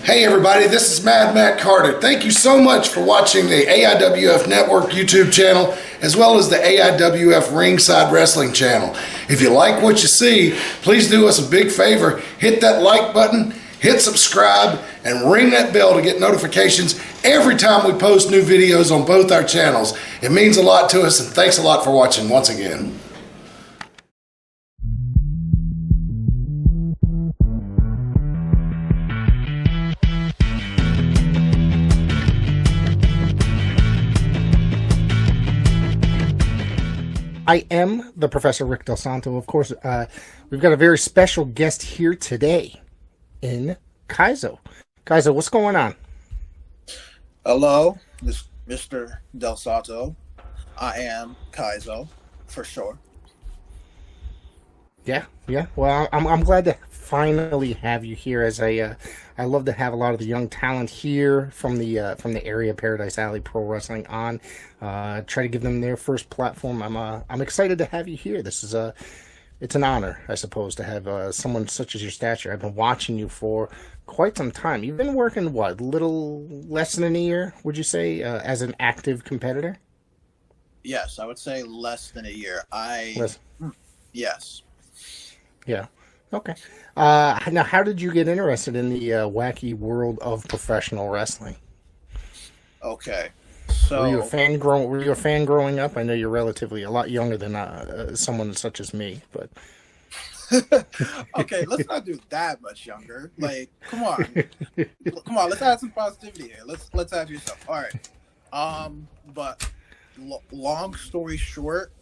Hey everybody, this is Mad Matt Carter. Thank you so much for watching the AIWF Network YouTube channel as well as the AIWF Ringside Wrestling channel. If you like what you see, please do us a big favor. Hit that like button, hit subscribe, and ring that bell to get notifications every time we post new videos on both our channels. It means a lot to us, and thanks a lot for watching once again. I am the Professor Rick Del Santo. Of course, we've got a very special guest here today in Kaizo. Kaizo, what's going on? Hello, this Mr. Del Santo. I am Kaizo, for sure. Yeah. Well, I'm glad to finally have you here. As I love to have a lot of the young talent here from the area, Paradise Alley Pro Wrestling on. Try to give them their first platform. I'm excited to have you here. It's an honor, I suppose, to have someone such as your stature. I've been watching you for quite some time. You've been working a little less than a year, would you say, as an active competitor? Yes, I would say less than a year. Yes. Yeah. Okay. Now, how did you get interested in the wacky world of professional wrestling? Okay. So were you a fan growing up? I know you're relatively a lot younger than someone such as me, but okay, let's not do that much younger. Like, come on, let's add some positivity here. Let's add yourself. All right. But long story short,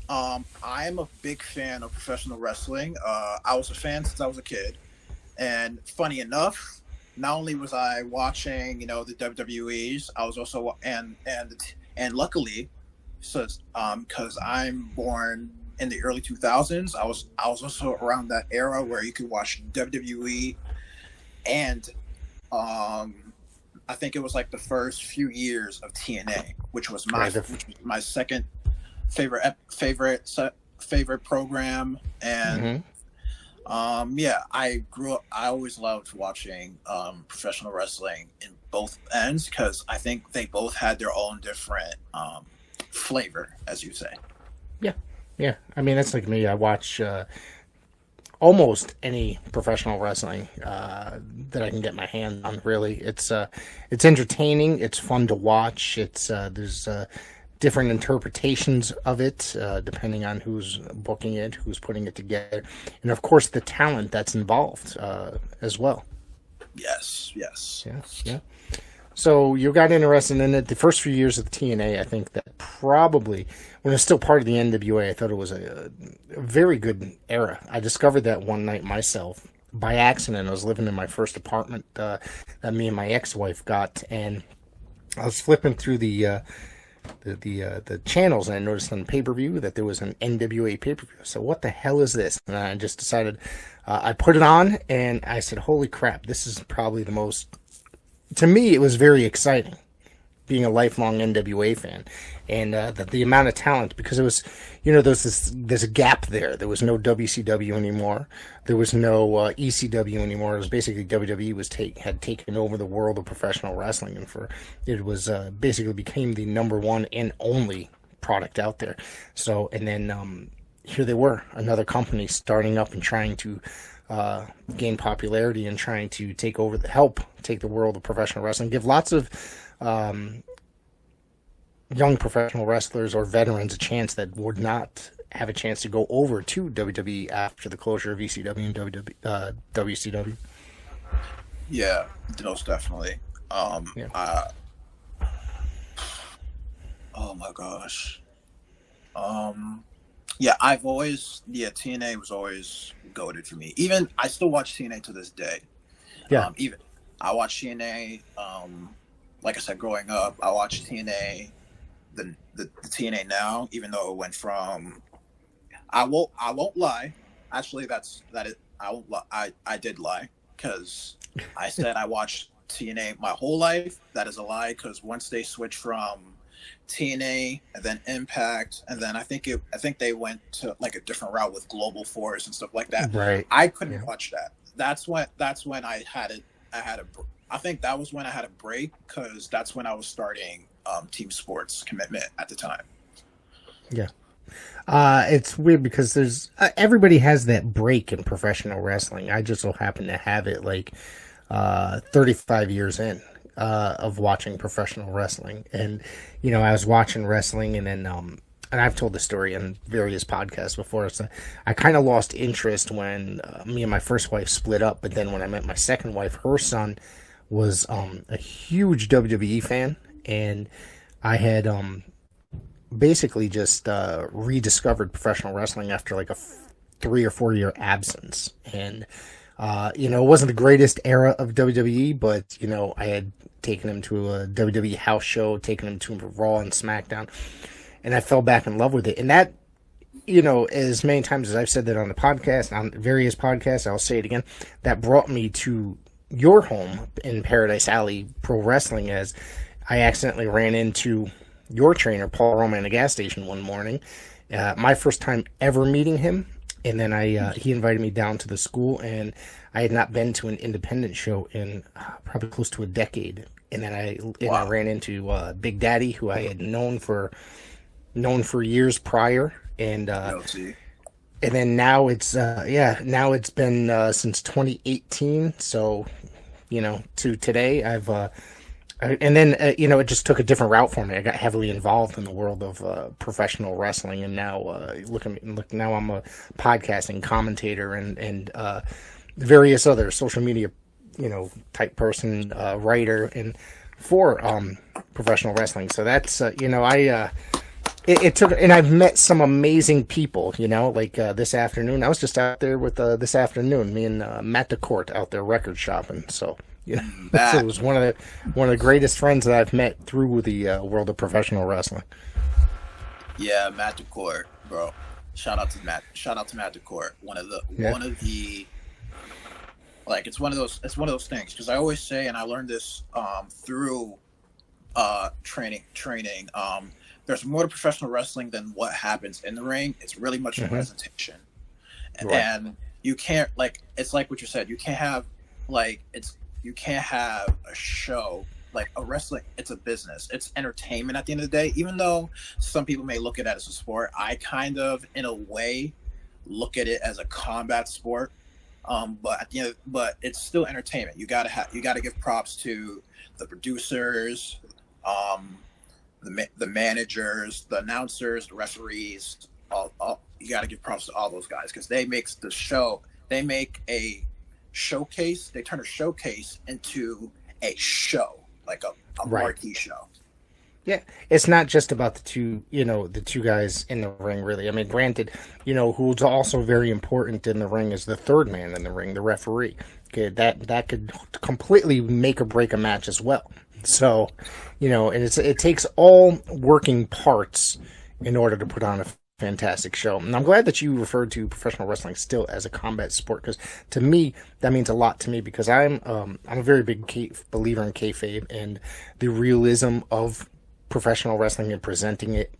I am a big fan of professional wrestling. I was a fan since I was a kid, and funny enough, not only was I watching, the WWEs, I was also and luckily, so because I'm born in the early 2000s, I was also around that era where you could watch WWE, and I think it was like the first few years of TNA, which was my second favorite program, and I always loved watching professional wrestling in both ends because I think they both had their own different flavor, as you say. Yeah. I mean, that's like me. I watch almost any professional wrestling that I can get my hand on. Really, it's entertaining. It's fun to watch. There's different interpretations of it, depending on who's booking it, who's putting it together, and of course the talent that's involved as well. Yes. Yeah. So you got interested in it the first few years of the TNA. I think that probably, when it was still part of the NWA, I thought it was a very good era. I discovered that one night myself by accident. I was living in my first apartment that me and my ex-wife got, and I was flipping through the channels, and I noticed on the pay-per-view that there was an NWA pay-per-view. So what the hell is this? And I just decided, I put it on, and I said, holy crap, this is probably the most, to me, it was very exciting, being a lifelong NWA fan, and the amount of talent, because it was, there's a gap there. There was no WCW anymore. There was no ECW anymore. It was basically WWE had taken over the world of professional wrestling, and it was basically became the number one and only product out there. So, and then here they were, another company starting up and trying to gain popularity and trying to take the world of professional wrestling, give lots of young professional wrestlers or veterans a chance that would not have a chance to go over to WWE after the closure of ECW and WCW. Yeah, most definitely. Oh my gosh. TNA was always goated for me. Even I still watch TNA to this day. Yeah. Even I watch TNA. Like I said, growing up, I watched TNA. The TNA now, even though it went from, I won't lie. Actually, I won't lie. I did lie because I said I watched TNA my whole life. That is a lie because once they switched from TNA and then Impact, and then I think they went to like a different route with Global Force and stuff like that. Right. I couldn't watch that. That's when I had it. I think that was when I had a break because that's when I was starting team sports commitment at the time. Yeah. It's weird because there's everybody has that break in professional wrestling. I just so happen to have it like 35 years in of watching professional wrestling, and I was watching wrestling, and then and I've told the story in various podcasts before. So I kind of lost interest when me and my first wife split up, but then when I met my second wife, her son was a huge WWE fan, and I had basically just rediscovered professional wrestling after like a 3 or 4 year absence. And it wasn't the greatest era of WWE, but I had taken him to a WWE house show, taken him to Raw and SmackDown, and I fell back in love with it. And that, as many times as I've said that on the podcast, on various podcasts, I'll say it again, that brought me to your home in Paradise Alley Pro Wrestling, as I accidentally ran into your trainer, Paul Roma, in a gas station one morning. My first time ever meeting him. And then he invited me down to the school, and I had not been to an independent show in probably close to a decade. And then I ran into Big Daddy, who I had known for years prior. And and then now it's been since 2018. So to today, and then it just took a different route for me. I got heavily involved in the world of professional wrestling, and now now I'm a podcasting commentator and various other social media type person, writer, and for professional wrestling. So that's it took, and I've met some amazing people. Like this afternoon, I was just out there with this afternoon, me and Matt DeCourt out there record shopping. So. So it was one of the greatest friends that I've met through the world of professional wrestling. Yeah, Matt DeCourt, bro. Shout out to Matt DeCourt. One of the like it's one of those things, because I always say, and I learned this through training. There's more to professional wrestling than what happens in the ring. It's really much a presentation, and you can't, like, it's like what you said. You can't have you can't have a show like a wrestling. It's a business. It's entertainment at the end of the day. Even though some people may look at it as a sport, I kind of, in a way, look at it as a combat sport. But it's still entertainment. You gotta give props to the producers, the managers, the announcers, the referees. You gotta give props to all those guys, because they make the show. They make a showcase. They turn a showcase into a show, like a marquee show. Yeah, it's not just about the two guys in the ring, really. I mean, granted, who's also very important in the ring is the third man in the ring, the referee. Okay, that could completely make or break a match as well. So, and it takes all working parts in order to put on a fantastic show. And I'm glad that you referred to professional wrestling still as a combat sport, because to me that means a lot to me, because I'm a very big believer in kayfabe and the realism of professional wrestling and presenting it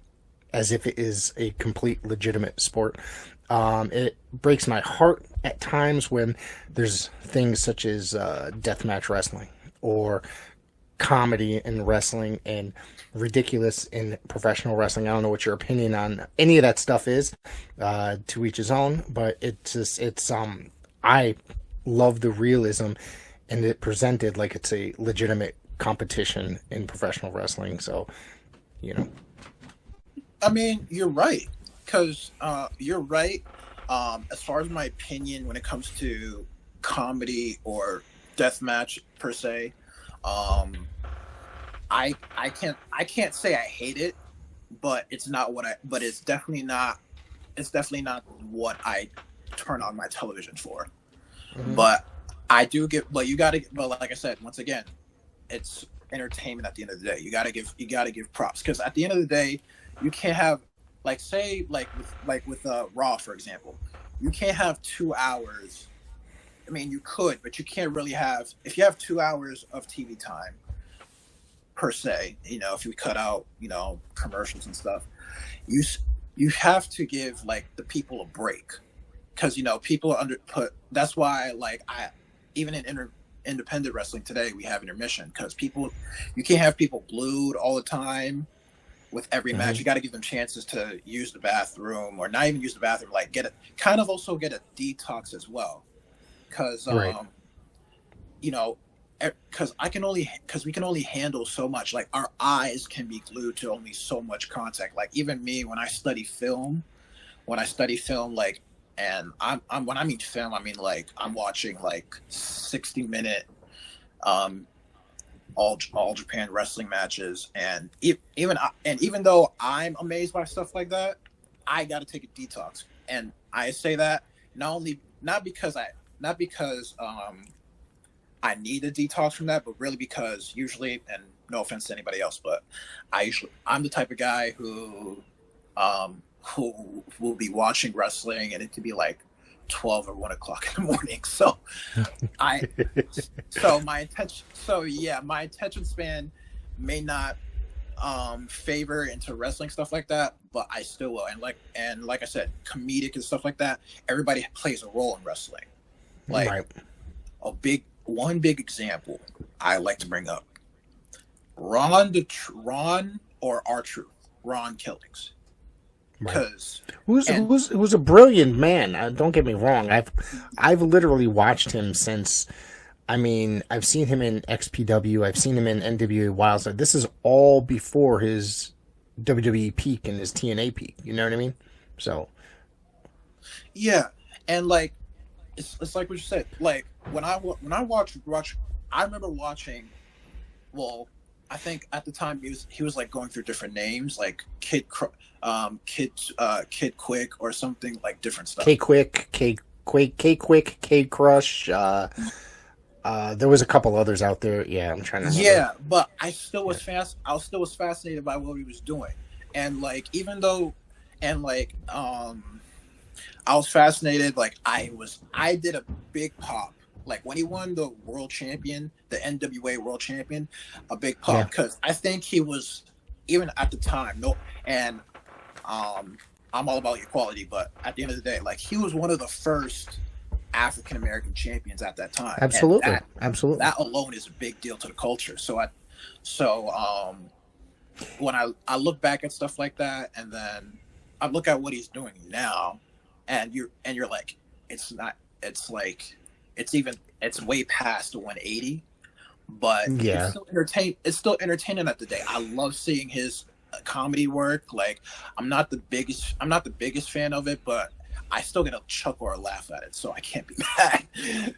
as if it is a complete legitimate sport. It breaks my heart at times when there's things such as deathmatch wrestling or comedy in wrestling and ridiculous in professional wrestling. I don't know what your opinion on any of that stuff is, to each his own, but I love the realism and it presented like it's a legitimate competition in professional wrestling. So, I mean, you're right, because you're right. As far as my opinion when it comes to comedy or deathmatch per se, I can't say I hate it, but it's definitely not what I turn on my television for. Mm-hmm. But like I said, once again, it's entertainment at the end of the day. You gotta give props, because at the end of the day, you can't have, like, say, with Raw, for example, you can't have 2 hours. I mean, you could, but you can't really have, if you have 2 hours of TV time per se, if you cut out, commercials and stuff, you have to give, like, the people a break, because people are that's why, like, I even in independent wrestling today, we have intermission because you can't have people glued all the time with every match. You got to give them chances to use the bathroom, or not even use the bathroom, like also get a detox as well. Because, you know, because we can only handle so much. Like, our eyes can be glued to only so much contact. Like, even me, when I study film, like, and I'm when I mean film, I mean like I'm watching like 60-minute all Japan wrestling matches, and even though I'm amazed by stuff like that, I got to take a detox. And I say that not because I need a detox from that, but really because usually, and no offense to anybody else, but I'm the type of guy who will be watching wrestling, and it could be like 12 or 1 o'clock in the morning. So my attention span may not favor into wrestling stuff like that, but I still will. And like I said, comedic and stuff like that, everybody plays a role in wrestling. Like, one big example I like to bring up: Ron or R-Truth, Ron Killings. Because who's a brilliant man. Don't get me wrong. I've literally watched him since. I mean, I've seen him in XPW. I've seen him in NWA Wildside. This is all before his WWE peak and his TNA peak. You know what I mean? So, yeah, and like it's like what you said. Like when I watch, I remember watching. Well, I think at the time he was like going through different names, like Kid Quick or something, like different stuff. K Quick, K Crush. There was a couple others out there. Yeah, I'm trying to remember. Yeah, but I still was fascinated by what he was doing, and like I was fascinated. Like I did a big pop. Like when he won the the NWA world champion, a big pop, because I think he was, even at the time, I'm all about equality, but at the end of the day, like he was one of the first African American champions at that time. Absolutely, absolutely. That alone is a big deal to the culture. So when I look back at stuff like that, and then I look at what he's doing now, and you're like, it's way past the 180, but it's still entertaining at the day. I love seeing his comedy work. Like I'm not the biggest fan of it, but I still get a chuckle or a laugh at it, so I can't be mad.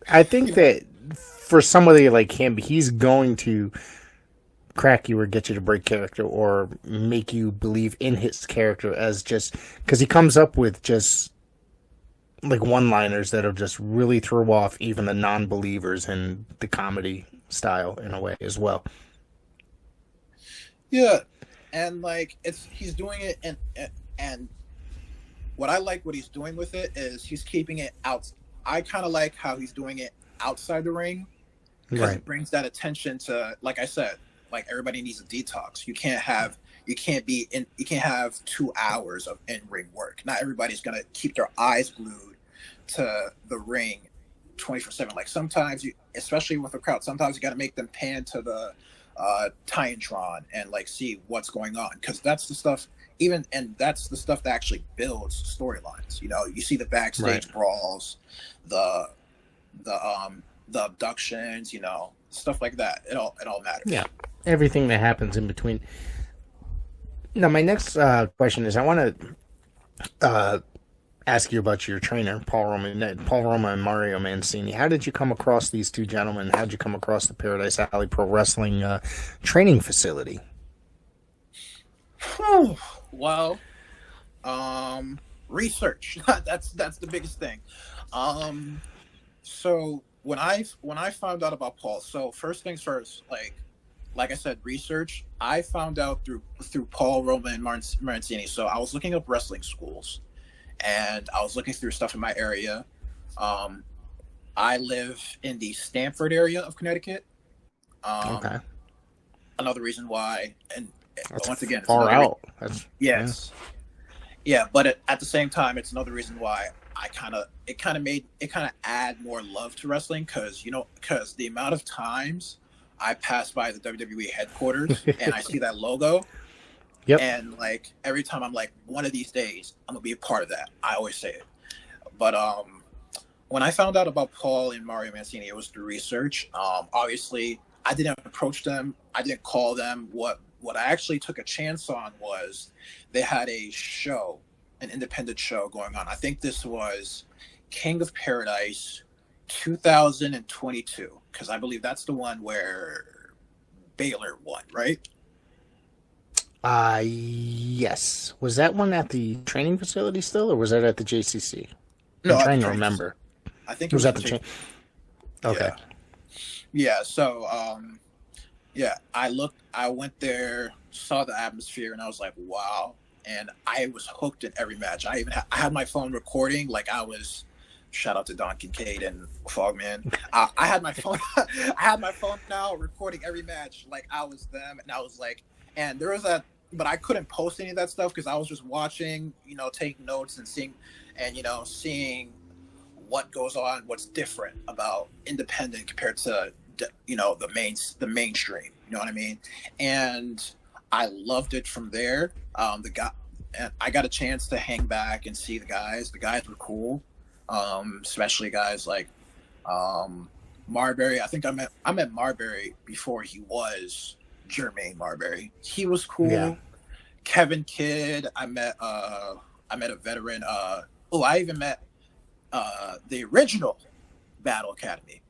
I think that for somebody like him, he's going to crack you or get you to break character or make you believe in his character, as just because he comes up with just like one-liners that'll just really throw off even the non-believers in the comedy style in a way as well. Yeah, and like he's doing it, and what I like what he's doing with it is he's keeping it out. I kind of like how he's doing it outside the ring, because it brings that attention to, like I said, like everybody needs a detox. You can't have 2 hours of in-ring work. Not everybody's gonna keep their eyes glued to the ring 24/7. Like sometimes especially with a crowd, sometimes you got to make them pan to the Titantron and like see what's going on, because that's the stuff. That's the stuff that actually builds storylines. You know, you see the backstage brawls, the abductions, you know, stuff like that. It all matters. Yeah, everything that happens in between. Now, my next question is, I want to ask you about your trainer, Paul Roma and Mario Mancini. How did you come across these two gentlemen? How did you come across the Paradise Alley Pro Wrestling training facility? Well, research. that's the biggest thing. So when I found out about Paul, so first things first, like I said, research. I found out through Paul Roma and Mancini. So I was looking up wrestling schools, and I was looking through stuff in my area. I live in the Stamford area of Connecticut. Okay. Another reason why, and that's once again, far out. Yes. Yeah, but at the same time, it's another reason why it kind of add more love to wrestling, because the amount of times I pass by the WWE headquarters and I see that logo, Yep. and like every time I'm like, one of these days I'm gonna be a part of that. I always say it. But when I found out about Paul and Mario Mancini, it was through research. Obviously, I didn't approach them. I didn't call them. What I actually took a chance on was they had a show, an independent show going on. I think this was King of Paradise 2022, because I believe that's the one where Baylor won, right? Yes. Was that one at the training facility still, or was that at the JCC? No, I'm trying to remember. I think it was at the training. Okay. Yeah. So, I went there, saw the atmosphere, and I was like, wow. And I was hooked in every match. I had my phone recording, like I was. Shout out to Don Kincaid and Fogman. I had my phone. I had my phone now recording every match, like I was them, and I was like, and there was that, but I couldn't post any of that stuff because I was just watching, taking notes and seeing what goes on, what's different about independent compared to the mainstream. You know what I mean? And I loved it from there. And I got a chance to hang back and see the guys. The guys were cool. Especially guys like Marbury. I think I met Marbury before he was Jermaine Marbury. He was cool. Yeah. Kevin Kidd. I met a veteran. I even met the original Battle Academy.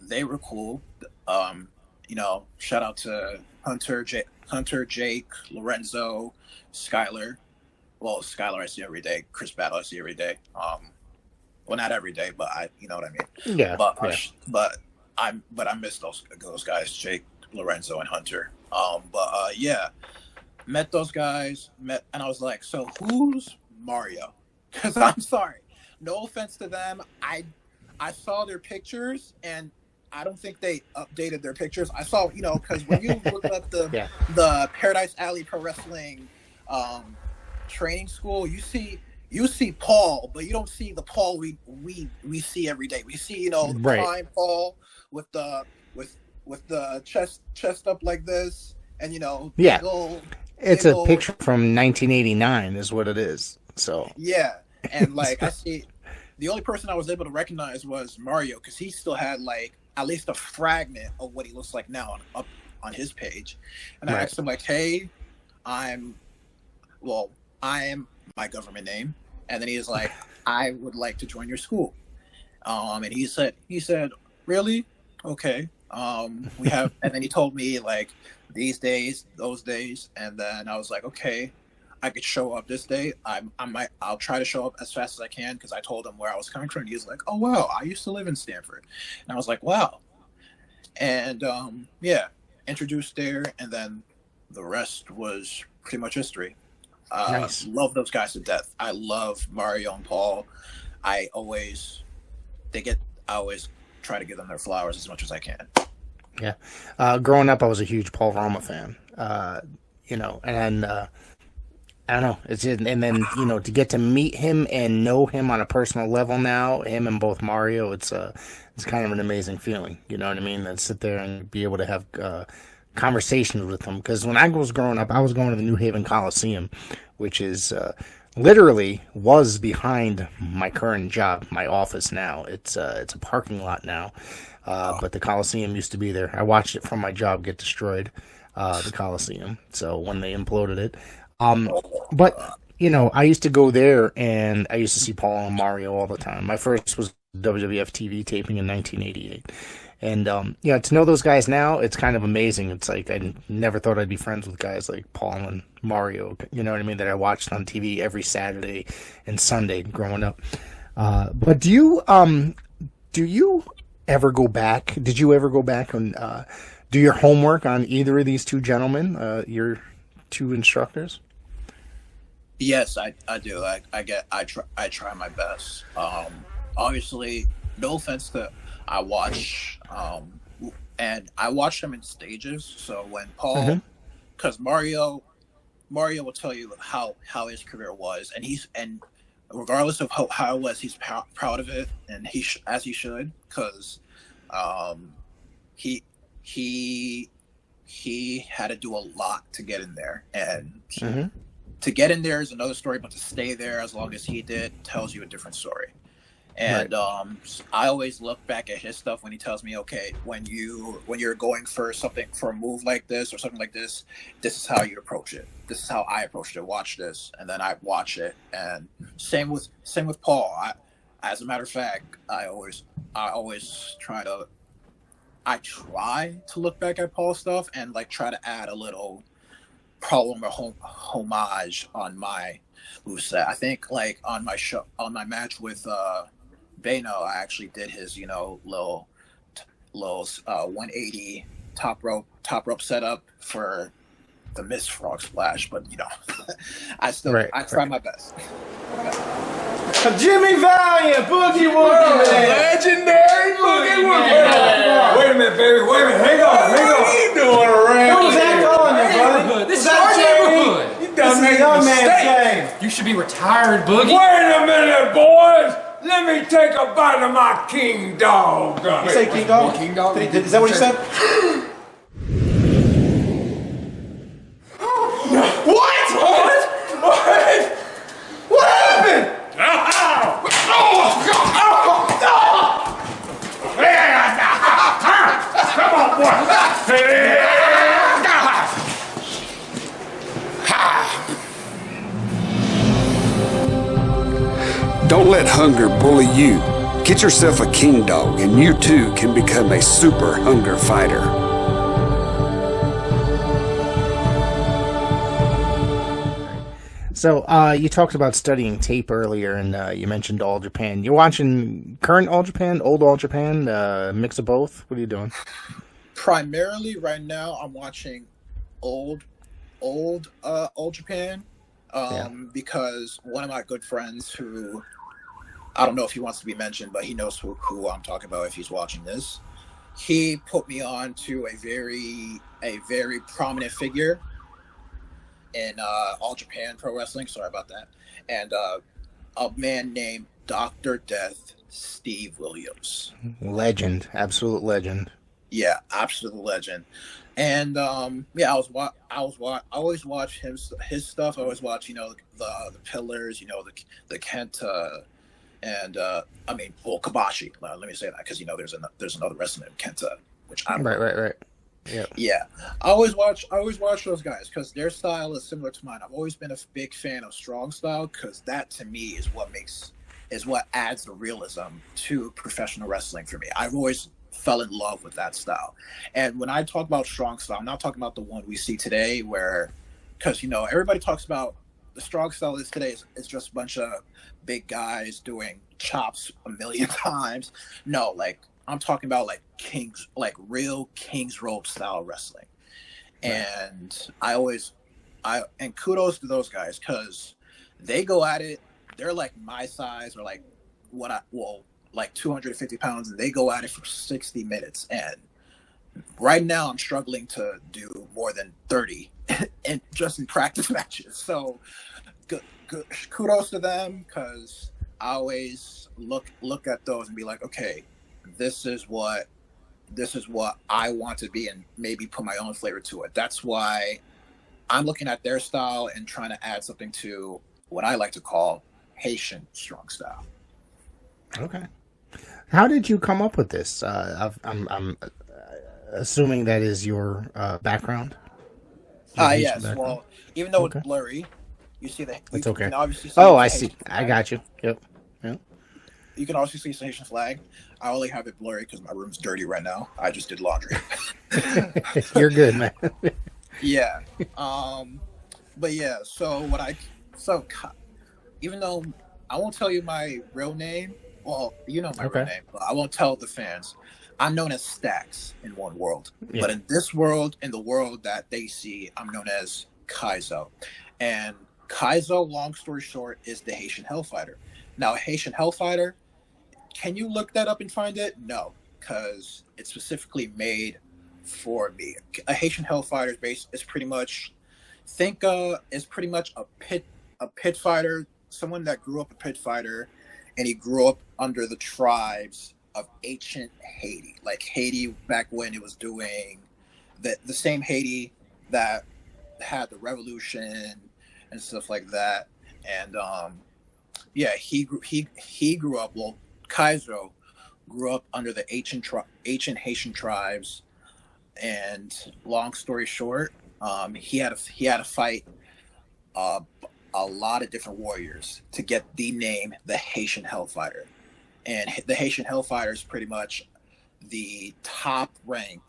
They were cool. Shout out to Hunter, Jake, Lorenzo, Skylar. Well, Skylar I see every day. Chris Battle I see every day. Well, not every day, but you know what I mean. Yeah. But I miss those guys, Jake, Lorenzo, and Hunter. Met those guys. And I was like, so who's Mario? Because I'm sorry, no offense to them. I saw their pictures and I don't think they updated their pictures. I saw, because when you look up the Paradise Alley Pro Wrestling training school, you see Paul, but you don't see the Paul we see every day. We see the prime Paul with the chest up like this, and it's a picture from 1989 is what it is. So yeah, and like I see the only person I was able to recognize was Mario, because he still had like at least a fragment of what he looks like now up on his page, and I asked him like, hey, I am my government name. And then he was like, I would like to join your school. And he said, really? Okay. We have, and then he told me like these days, those days. And then I was like, okay, I could show up this day. I'll try to show up as fast as I can, because I told him where I was coming from. And he was like, oh, wow, I used to live in Stanford. And I was like, wow. And introduced there. And then the rest was pretty much history. Nice. Love those guys to death. I love Mario and Paul. I always try to give them their flowers as much as I can. Yeah. Growing up, I was a huge Paul Roma fan. And I don't know. And then to get to meet him and know him on a personal level now, him and both Mario, it's kind of an amazing feeling. You know what I mean? To sit there and be able to have conversations with them. Because when I was growing up, I was going to the New Haven Coliseum, which is literally was behind my current job, my office now. It's a parking lot now, but the Coliseum used to be there. I watched it from my job get destroyed, the Coliseum. So when they imploded it, but I used to go there and I used to see Paul and Mario all the time. My first was WWF TV taping in 1988. And, to know those guys now, it's kind of amazing. It's like I never thought I'd be friends with guys like Paul and Mario, you know what I mean, that I watched on TV every Saturday and Sunday growing up. But do you ever go back? Did you ever go back and do your homework on either of these two gentlemen, your two instructors? Yes, I do. I try my best. Obviously, no offense to, I watch them in stages. So when Paul, because Mario will tell you how his career was, and regardless of how it was, he's proud of it, and as he should, because he he had to do a lot to get in there, and to get in there is another story, but to stay there as long as he did tells you a different story. And right. I always look back at his stuff when he tells me, okay, when you're going for a move like this or something like this is how you approach it. This is how I approached it. Watch this, and then I watch it. And same with Paul. As a matter of fact, I try to look back at Paul's stuff and like try to add a little problem or homage on my moveset. I think like on my match with Bano, I actually did his little 180 top rope setup for the missed frog splash, but I try my best. Jimmy Valiant, Boogie Woogie, legendary Boogie Woogie. Wait a minute, baby. Wait a minute. Hang on. What are you doing around Who was that calling you, brother? This is our neighborhood. You done made a mistake. You should be retired, Boogie. Wait a minute, boys. Let me take a bite of my king dog. You say king dog? King dog? Is that what he said? What happened? Come on, boy. Don't let hunger bully you. Get yourself a king dog, and you too can become a super hunger fighter. So you talked about studying tape earlier, and you mentioned All Japan. You're watching current All Japan, old All Japan, mix of both? What are you doing? Primarily right now, I'm watching old All Japan because one of my good friends who, I don't know if he wants to be mentioned, but he knows who I'm talking about if he's watching this. He put me on to a very prominent figure in All Japan Pro Wrestling. Sorry about that. And a man named Dr. Death, Steve Williams. Legend. Absolute legend. Yeah, absolute legend. And I always watch his stuff. I always watch, the Pillars, the Kenta, and Kobashi. Let me say that because there's another wrestler named Kenta, which I don't know. Right. Yeah. I always watch those guys because their style is similar to mine. I've always been a big fan of strong style because that to me is what adds the realism to professional wrestling for me. I've always fell in love with that style. And when I talk about strong style, I'm not talking about the one we see today because everybody talks about the strong style is today is just a bunch of big guys doing chops a million times. No, like I'm talking about like real King's Road style wrestling. And and kudos to those guys because they go at it. They're like my size or like like 250 pounds, and they go at it for 60 minutes. And right now I'm struggling to do more than 30 and just in practice matches. So good kudos to them because I always look at those and be like, okay, this is what I want to be and maybe put my own flavor to it. That's why I'm looking at their style and trying to add something to what I like to call Haitian strong style. Okay. How did you come up with this? I'm assuming that is your background. Yes. Background? Well, even though it's blurry, you see that. It's okay. Obviously I see. I got you. Yep. You can also see the Haitian flag. I only have it blurry because my room's dirty right now. I just did laundry. You're good, man. Yeah. But yeah. So even though I won't tell you my real name. Well, you know my real name, but I won't tell the fans. I'm known as Stacks in one world. Yeah. But in this world, in the world that they see, I'm known as Kaizo. And Kaizo, long story short, is the Haitian Hellfighter. Now, a Haitian Hellfighter, can you look that up and find it? No, because it's specifically made for me. A Haitian Hellfighter is pretty much a pit fighter someone that grew up a pit fighter, and he grew up under the tribes of ancient Haiti, like Haiti back when it was doing the same Haiti that had the revolution and stuff like that. And yeah, he grew up. Well, Kaizo grew up under the ancient Haitian tribes. And long story short, he had to fight a lot of different warriors to get the name the Haitian Hellfighter. And the Haitian Hellfighter is pretty much the top rank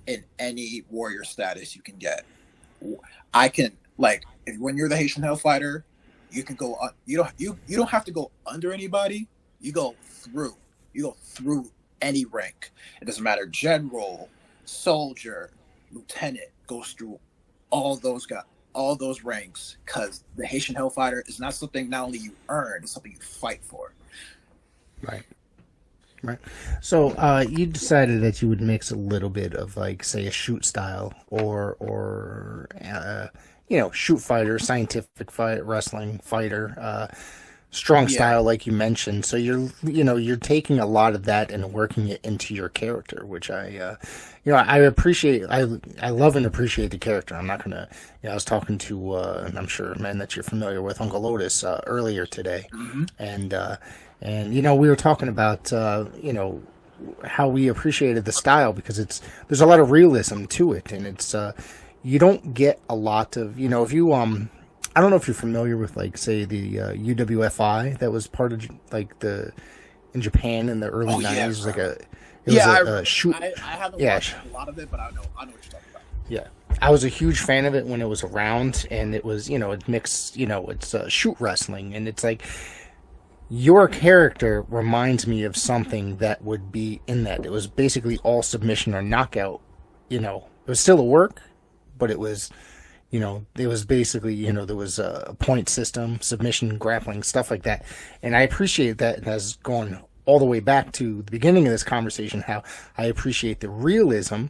in any warrior status you can get. I can, like, when you're the Haitian Hellfighter, you can go. You don't have to go under anybody. You go through. You go through any rank. It doesn't matter. General, soldier, lieutenant, goes through all those guys, all those ranks, because the Haitian Hellfighter is not something not only you earn, it's something you fight for. Right. Right. So you decided that you would mix a little bit of, like, say, a shoot style or shoot fighter, scientific fight, wrestling fighter, strong style, like you mentioned. So you're taking a lot of that and working it into your character, which I appreciate. I love and appreciate the character. I'm not gonna. I was talking to, and I'm sure a man that you're familiar with, Uncle Lotus, earlier today, and we were talking about how we appreciated the style, because there's a lot of realism to it, and it's you don't get a lot of, if you I don't know if you're familiar with, like, say, the UWFI that was part of, like, in Japan in the early 90s. I haven't watched a lot of it, but I know what you're talking about. Yeah, I was a huge fan of it when it was around, and it was, it mixed, it's shoot wrestling, and it's like, your character reminds me of something that would be in that. It was basically all submission or knockout. It was still a work, but it was, it was basically, there was a point system, submission, grappling, stuff like that. And I appreciate that. And as going all the way back to the beginning of this conversation, how I appreciate the realism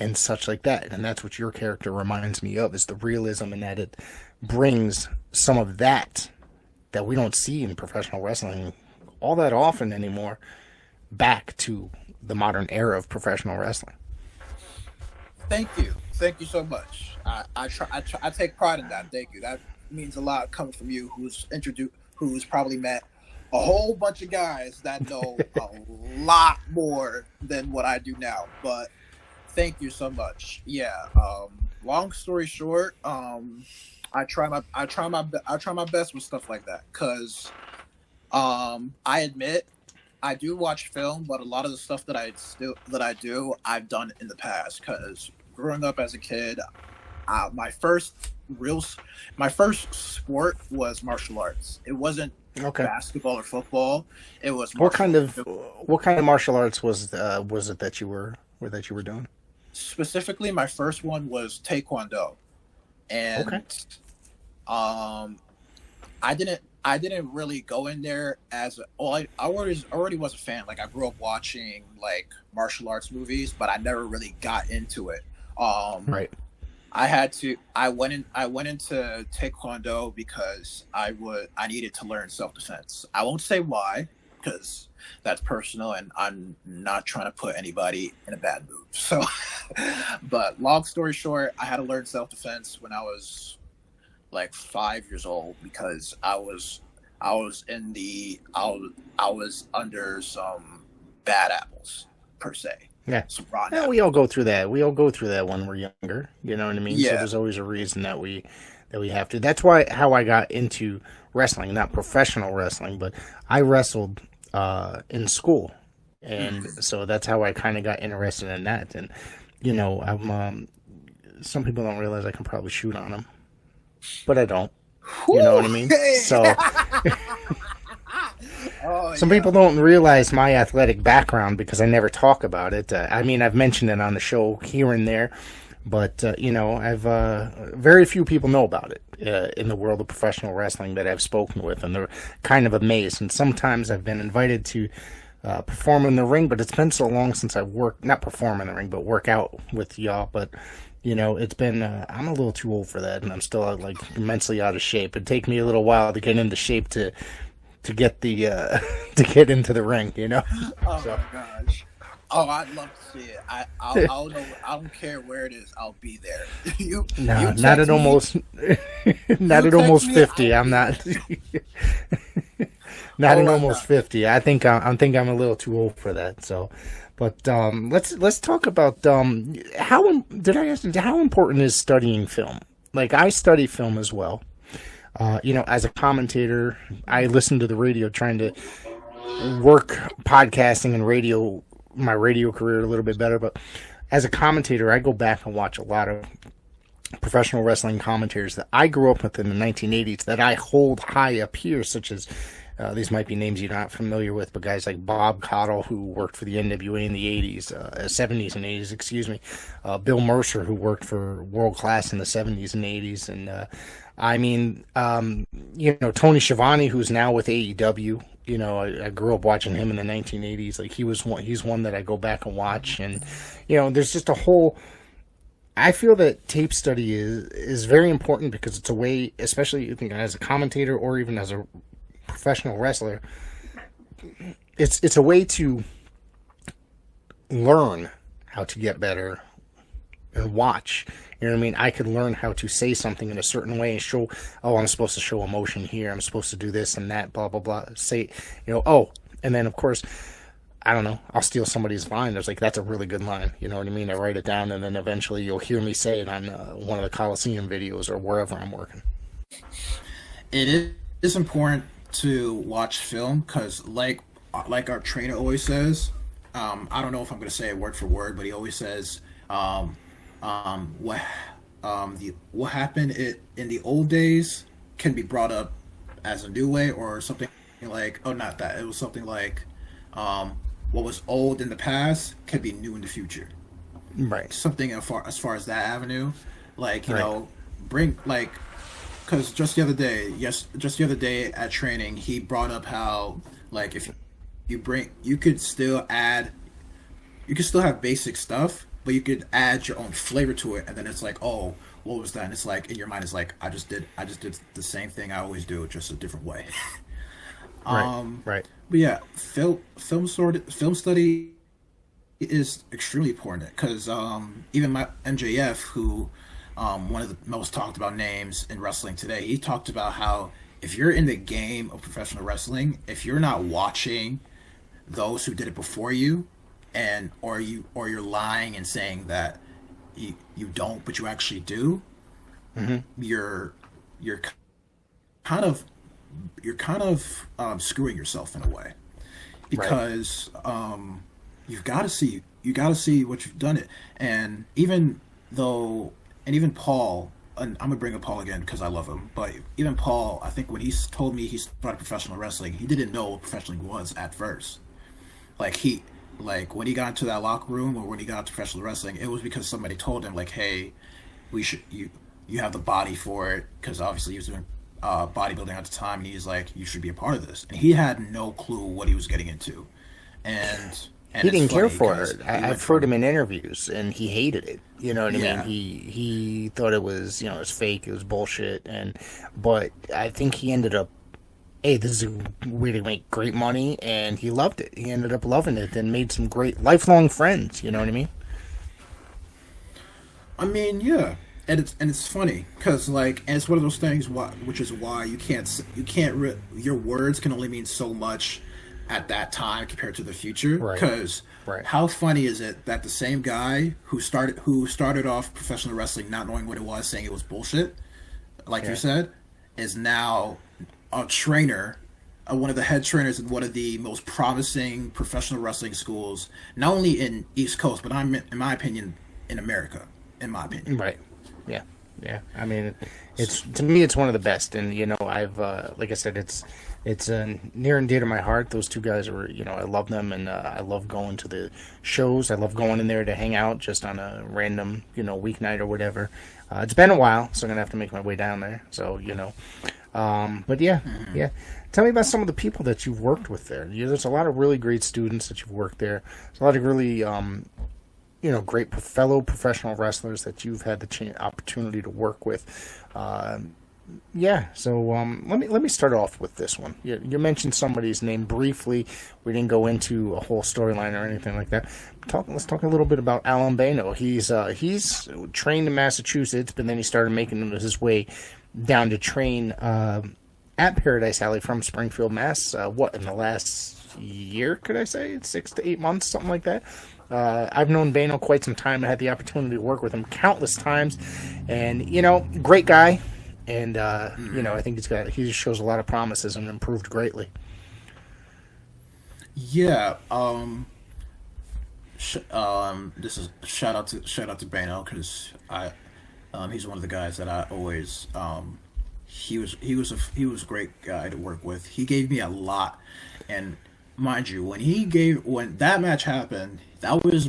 and such like that. And that's what your character reminds me of, is the realism, and that it brings some of that we don't see in professional wrestling all that often anymore back to the modern era of professional wrestling. Thank you so much. I take pride in that. Thank you. That means a lot coming from you, who's probably met a whole bunch of guys that know a lot more than what I do now. But thank you so much. Yeah. Long story short, I try my best with stuff like that, because I admit I do watch film, but a lot of the stuff that I do I've done in the past, because growing up as a kid, my first sport was martial arts. It wasn't basketball or football. It was what kind of martial arts was it that you were doing? Specifically, my first one was Taekwondo, and I didn't really go in there as I already was a fan. Like, I grew up watching, like, martial arts movies, but I never really got into it. Right. I went into Taekwondo because I needed to learn self-defense. I won't say why, because that's personal, and I'm not trying to put anybody in a bad mood. So, but long story short, I had to learn self-defense when I was like 5 years old, because I was under some bad apples, per se. Yeah. Yeah, we all go through that. We all go through that when we're younger. You know what I mean? Yeah. So there's always a reason that we have to. That's how I got into wrestling, not professional wrestling, but I wrestled in school, and so that's how I kind of got interested in that. And I'm some people don't realize I can probably shoot on them, but I don't. You know what I mean? So some people don't realize my athletic background because I never talk about it. I mean, I've mentioned it on the show here and there, but I've very few people know about it in the world of professional wrestling that I've spoken with, and they're kind of amazed. And sometimes I've been invited to perform in the ring, but it's been so long since I've not perform in the ring, but work out with y'all. But You know, it's been, I'm a little too old for that, and I'm still, like, immensely out of shape. It'd take me a little while to get into shape to get the, to get into the ring, you know? Oh my gosh. Oh, I'd love to see it. I'll know. I don't care where it is. I'll be there. you No, you not text at me- almost, not you at almost text me, 50. I'll I'm be not, not Oh at my almost God. 50. I think I'm a little too old for that, so. But let's talk about did I ask you, how important is studying film? Like, I study film as well. You know, as a commentator, I listen to the radio, trying to work podcasting and radio, my radio career a little bit better. But as a commentator, I go back and watch a lot of professional wrestling commentators that I grew up with in the 1980s that I hold high up here, such as these might be names you're not familiar with, but guys like Bob Caudle, who worked for the NWA in the 80s, 70s and 80s, excuse me. Bill Mercer, who worked for World Class in the 70s and 80s. And I mean, you know, Tony Schiavone, who's now with AEW. You know, I grew up watching him in the 1980s. Like, he's one that I go back and watch. And, you know, there's just a whole... I feel that tape study is very important because it's a way, especially, you know, as a commentator or even as a professional wrestler, it's a way to learn how to get better and watch. You know what I mean? I could learn how to say something in a certain way and show, oh, I'm supposed to show emotion here. I'm supposed to do this and that, blah, blah, blah. Say, you know, oh, and then, of course, I don't know, I'll steal somebody's line. I was like, that's a really good line. You know what I mean? I write it down, and then eventually you'll hear me say it on one of the Coliseum videos or wherever I'm working. It is important to watch film because, like our trainer always says, I don't know if I'm going to say it word for word, but he always says, what happened in the old days can be brought up as a new way, or something like, oh, not that. It was something like, what was old in the past can be new in the future. Right. Something as far as that avenue, like, you Right. know, bring, like, because just the other day at training, he brought up how, like, if you could still have basic stuff, but you could add your own flavor to it, and then it's like, oh, what was that? And it's like, in your mind, it's like, I just did the same thing I always do, just a different way. Right. But yeah, film study is extremely important because even my MJF, who one of the most talked about names in wrestling today, he talked about how if you're in the game of professional wrestling, if you're not watching those who did it before you, or you're lying and saying that you don't, but you actually do, you're kind of screwing yourself in a way, because you've got to see what you've done it. And even Paul, and I'm gonna bring up Paul again because I love him, but even Paul, I think when he told me he started professional wrestling, he didn't know what professional was at first. Like when he got into that locker room, or when he got into professional wrestling, it was because somebody told him, like, hey, you have the body for it, because obviously he was doing bodybuilding at the time, and he's like, you should be a part of this, and he had no clue what he was getting into, and he didn't care for it. I've heard him in interviews, and he hated it. You know what I mean? He thought it was, you know, it's fake, it was bullshit, but I think he ended up, hey, this is a way to make great money, and he loved it. He ended up loving it and made some great lifelong friends. You know what I mean? I mean, yeah. And it's funny because, like, and it's one of those things which is why your words can only mean so much at that time compared to the future. Because how funny is it that the same guy who started off professional wrestling not knowing what it was, saying it was bullshit, like you said, is now a trainer, one of the head trainers in one of the most promising professional wrestling schools, not only in East Coast, but in my opinion, in America. In my opinion, right. Yeah. I mean, it's, to me, it's one of the best. And, you know, I've, like I said, it's near and dear to my heart. Those two guys are, you know, I love them, and I love going to the shows. I love going in there to hang out just on a random, you know, weeknight or whatever. It's been a while, so I'm going to have to make my way down there. So, you know, but yeah. Tell me about some of the people that you've worked with there. There's a lot of really great students that you've worked there. There's a lot of really, great fellow professional wrestlers that you've had the opportunity to work with. So let me start off with this one. You mentioned somebody's name briefly. We didn't go into a whole storyline or anything like that. Let's talk a little bit about Alan Bano. He's trained in Massachusetts, but then he started making his way down to train at Paradise Alley from Springfield, Mass. In the last year, could I say? 6 to 8 months, something like that. I've known Bano quite some time. I had the opportunity to work with him countless times, and great guy. And I think he shows a lot of promises and improved greatly. Yeah. This is shout out to Bano, because he's one of the guys that I always he was a great guy to work with. He gave me a lot, and mind you, when that match happened, that was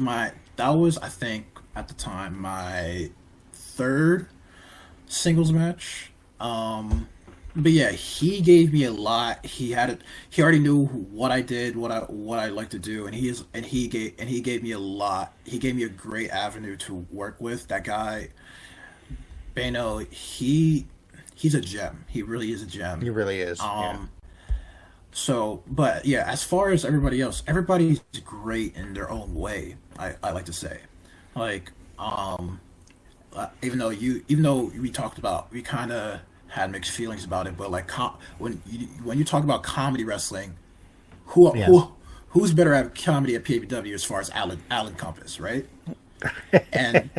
I think at the time my third singles match. But yeah, he gave me a lot. He already knew what I did, what I like to do, and he gave me a lot. He gave me a great avenue to work with. That guy, Bano, he's a gem. He really is a gem. He really is. So, but yeah, as far as everybody else, everybody's great in their own way. I like to say, like, even though we kind of had mixed feelings about it, but like when you talk about comedy wrestling, who's better at comedy at PAPW as far as Alan Compass, right? And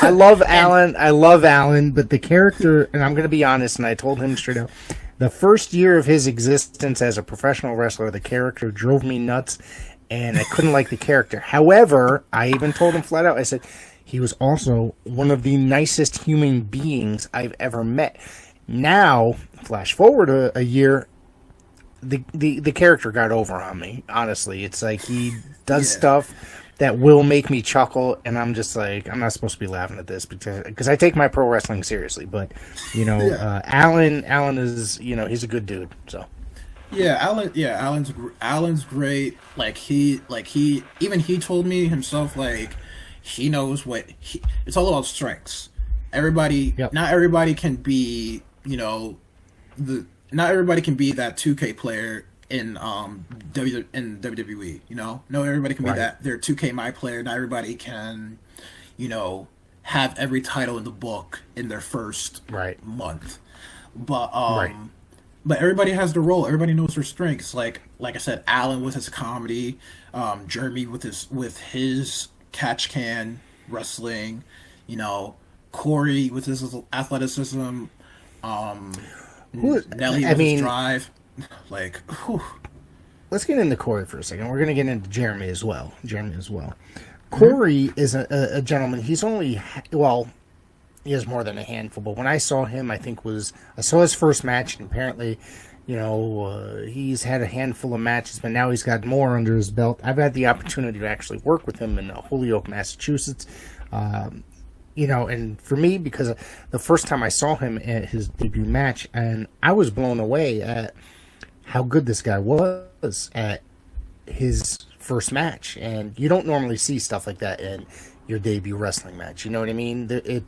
I love Alan, but the character, and I'm going to be honest, and I told him straight up, the first year of his existence as a professional wrestler, the character drove me nuts, and I couldn't like the character. However, I even told him flat out, I said, he was also one of the nicest human beings I've ever met. Now, flash forward a year, the character got over on me, honestly. It's like he does stuff that will make me chuckle, and I'm just like, I'm not supposed to be laughing at this because I take my pro wrestling seriously. But, Alan is, he's a good dude, so. Alan's great. He told me himself, like, he knows it's all about strengths. Not everybody can be, not everybody can be that 2K player in WWE, No, everybody can be that. They're 2K my player. Not everybody can, have every title in the book in their first month. But everybody has their role. Everybody knows their strengths. Like I said, Alan with his comedy, Jeremy with his catch can wrestling, Corey with his athleticism, Nelly with his drive. Like, whew. Let's get into Corey for a second. We're going to get into Jeremy as well. Corey is a gentleman. He's only, he has more than a handful, but when I saw him, I saw his first match, and apparently, he's had a handful of matches, but now he's got more under his belt. I've had the opportunity to actually work with him in Holyoke, Massachusetts. And for me, because the first time I saw him at his debut match, and I was blown away at how good this guy was at his first match. And you don't normally see stuff like that in your debut wrestling match. You know what I mean? He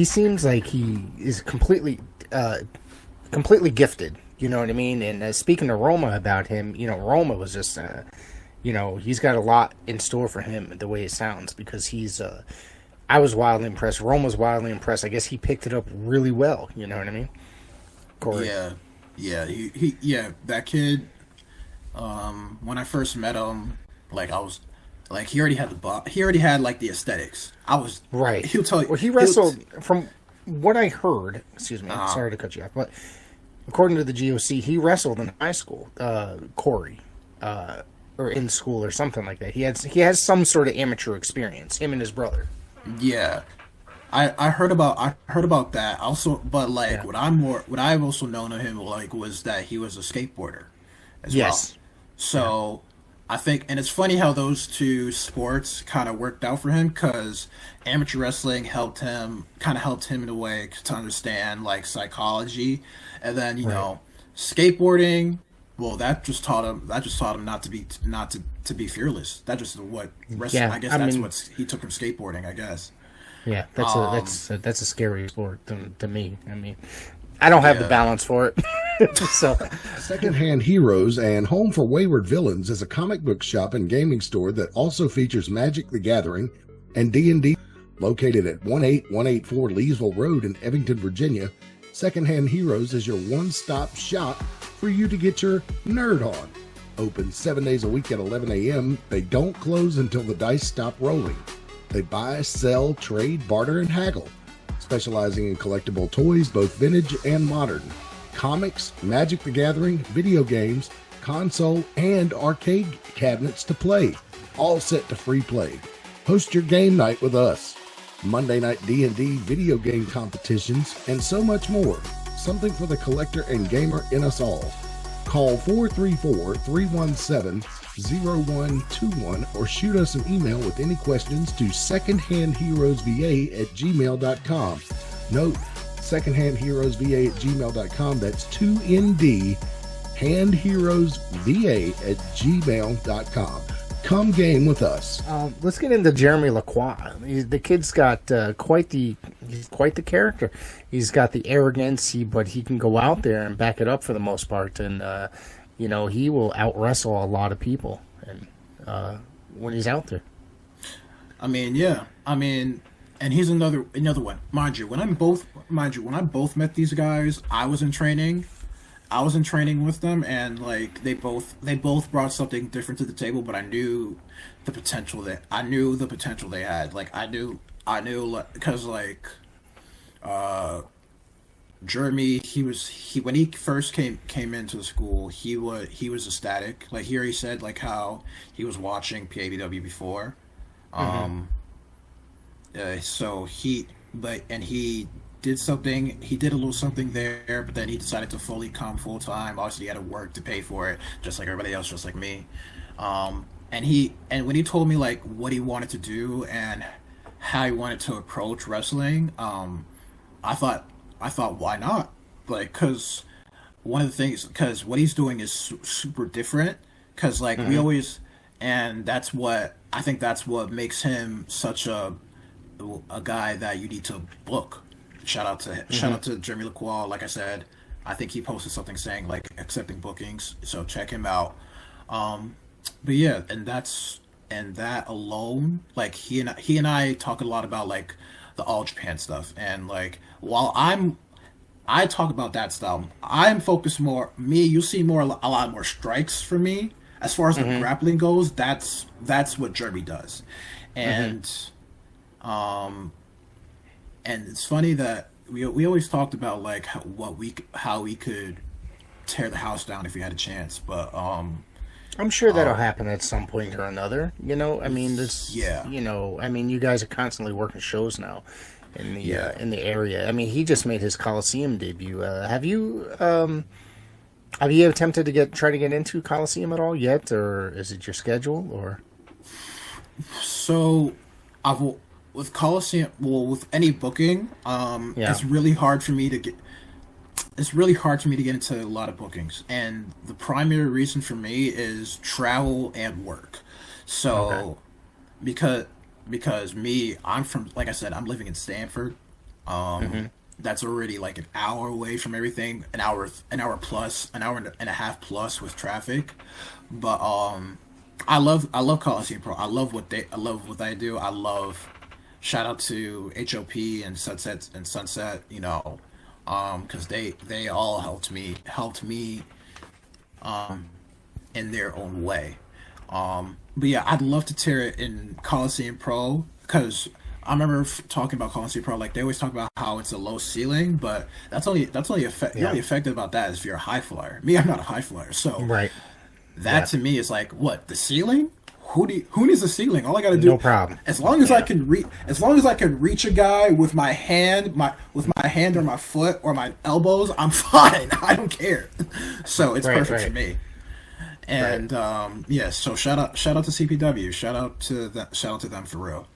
seems like he is completely gifted. You know what I mean? And speaking to Roma about him, Roma was just, he's got a lot in store for him, the way it sounds, because I was wildly impressed. Roma's wildly impressed. I guess he picked it up really well. You know what I mean? Corey. Yeah. That kid. When I first met him, like I was, like he already had the aesthetics. I was right. He'll tell you. Well, he wrestled from what I heard. Excuse me. Sorry to cut you off, but according to the GOC, he wrestled in high school. Corey, or in school or something like that. He has some sort of amateur experience. Him and his brother. Yeah. I heard about that also, but what I've also known of him was that he was a skateboarder as well. So I think, and it's funny how those two sports kind of worked out for him, because amateur wrestling helped him in a way to understand psychology, and then skateboarding. Well, that just taught him not to be fearless. That's just what wrestling. Yeah, I guess that's what he took from skateboarding. I guess. Yeah, that's a scary sport to me. I mean, I don't have the balance for it. So, Secondhand Heroes and Home for Wayward Villains is a comic book shop and gaming store that also features Magic the Gathering and D&D. Located at 18184 Leesville Road in Evington, Virginia, Secondhand Heroes is your one-stop shop for you to get your nerd on. Open 7 days a week at 11 a.m., they don't close until the dice stop rolling. They buy, sell, trade, barter, and haggle, specializing in collectible toys, both vintage and modern, comics, Magic the Gathering, video games, console, and arcade cabinets to play, all set to free play. Host your game night with us. Monday night D&D video game competitions, and so much more. Something for the collector and gamer in us all. Call 434-317-0121 or shoot us an email with any questions to secondhandheroesva@gmail.com. Note, secondhandheroesva@gmail.com. That's 2ND, handheroesva@gmail.com. Come game with us. let's get into Jeremy Lacroix. The kid's got quite the character. He's got the arrogance, but he can go out there and back it up for the most part. And he will out wrestle a lot of people. And when he's out there, I mean, yeah. I mean, and he's another one. Mind you, when I both met these guys, I was in training with them, and like they both brought something different to the table, but I knew the potential they had. Like I knew because like Jeremy, when he first came into the school, he was ecstatic. Like he already said like how he was watching PABW before. So he did a little something there, but then he decided to fully come full time. Obviously he had to work to pay for it, just like everybody else, just like me. And when he told me like what he wanted to do and how he wanted to approach wrestling, I thought why not? Like, cause what he's doing is super different. Cause like we always, and that's what makes him such a guy that you need to book. Shout out to Jeremy Lacroix. Like I said, I think he posted something saying like accepting bookings, so check him out. But yeah, and that alone, like he and I talk a lot about like the All Japan stuff, and like while I talk about that style, I'm focused more. You see a lot more strikes for me as far as the grappling goes. That's what Jeremy does, and and it's funny that we always talked about like how we could tear the house down if we had a chance, but I'm sure that'll happen at some point or another. I mean, you guys are constantly working shows now in the area. I mean, he just made his Coliseum debut. Have you attempted to try to get into Coliseum at all yet, or is it your schedule? Or so with Coliseum, with any booking, it's really hard for me to get. It's really hard for me to get into a lot of bookings, and the primary reason for me is travel and work. So, because me, I'm from, like I said, I'm living in Stanford. That's already like an hour away from everything, an hour and a half plus with traffic. But I love Coliseum Pro. I love what I do. I love, shout out to HOP and Sunset, because they all helped me in their own way. But yeah, I'd love to tear it in Coliseum Pro, because I remember talking about Coliseum Pro, like they always talk about how it's a low ceiling, but you're only affected about that is if you're a high flyer. Me, I'm not a high flyer, so to me is like, what, the ceiling? Who needs a ceiling? All I gotta do, no problem. As long as I can reach a guy with my hand, or my foot or my elbows, I'm fine. I don't care. So it's perfect for me. And so shout out to CPW. Shout out to them for real.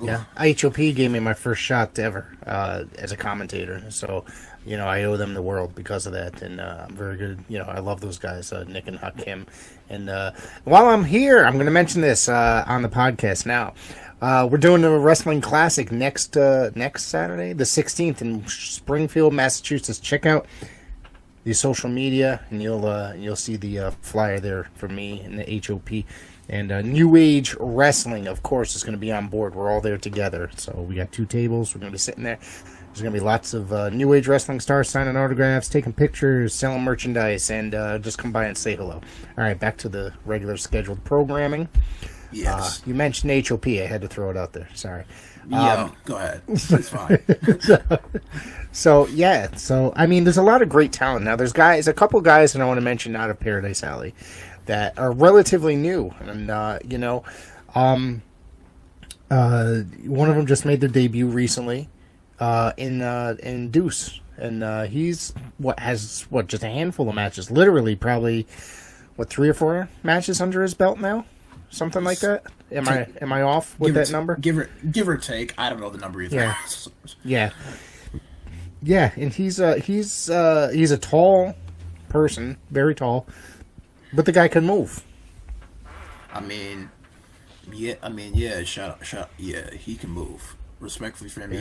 Ooh. Yeah, HOP gave me my first shot ever as a commentator. So I owe them the world because of that, and I'm very good. I love those guys, Nick and Hakim. And while I'm here, I'm going to mention this on the podcast now. We're doing a wrestling classic next Saturday, the 16th, in Springfield, Massachusetts. Check out the social media, and you'll see the flyer there for me and the HOP. And New Age Wrestling, of course, is going to be on board. We're all there together. So we got 2 tables. We're going to be sitting there. There's going to be lots of New Age Wrestling stars signing autographs, taking pictures, selling merchandise, and just come by and say hello. All right, back to the regular scheduled programming. Yes. You mentioned HOP. I had to throw it out there. Sorry. Yeah, go ahead. It's fine. So, I mean, there's a lot of great talent. Now, there's a couple guys that I want to mention out of Paradise Alley that are relatively new. And, one of them just made their debut recently in Deuce. And he's just a handful of matches. Literally, probably, 3 or 4 matches under his belt now? Something like that? Am I off with that number? Give or take. I don't know the number either. Yeah, and he's a tall person, very tall, but the guy can move. He can move. Respectfully for him,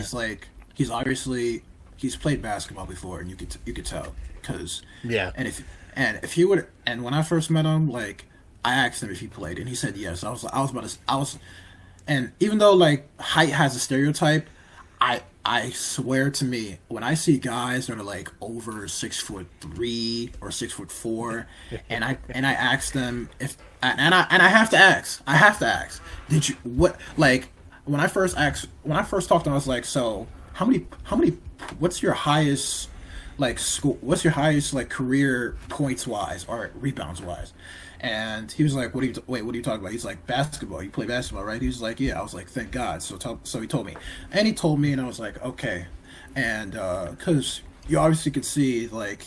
he's played basketball before, and you could tell because and when I first met him, like, I asked him if he played, and he said yes. And even though, like, height has a stereotype, I swear to me, when I see guys that are like over 6'3" or 6'4", and I ask them if and I have to ask, did you when I first talked to him, I was like, so how many what's your highest career points wise or rebounds wise? And he was like, what are you talking about? He's like, basketball. You play basketball, right? He was like, yeah. I was like, thank God. So he told me. And he told me, and I was like, okay. And because you obviously could see, like,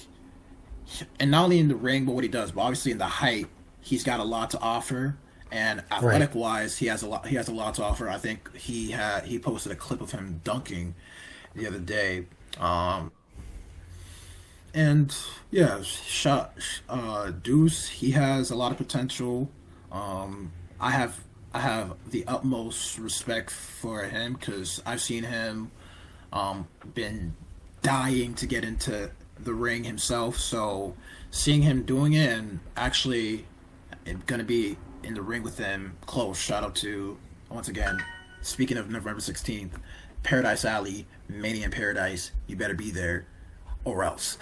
and not only in the ring, but what he does, but obviously in the height, he's got a lot to offer. And athletic-wise, he has a lot to offer. I think he posted a clip of him dunking the other day. And yeah, Deuce, he has a lot of potential. I have the utmost respect for him because I've seen him been dying to get into the ring himself. So seeing him doing it and actually going to be in the ring with him close. Shout out to, once again, speaking of November 16th, Paradise Alley, Mania in Paradise. You better be there. Or else.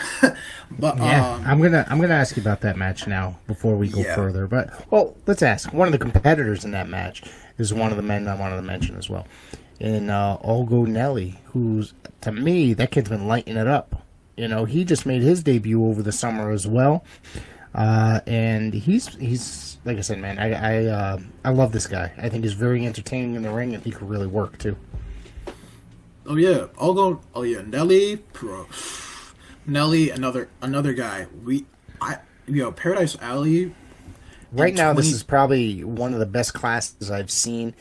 But I'm gonna ask you about that match now before we go further. But let's ask. One of the competitors in that match is one of the men I wanted to mention as well. And Olgo Nelly, who's, to me, that kid's been lighting it up. He just made his debut over the summer as well. And he's like I said, man, I love this guy. I think he's very entertaining in the ring, and he could really work too. Oh yeah, Nelly, pro. Nelly, another guy. Paradise Alley. Right now, this is probably one of the best classes I've seen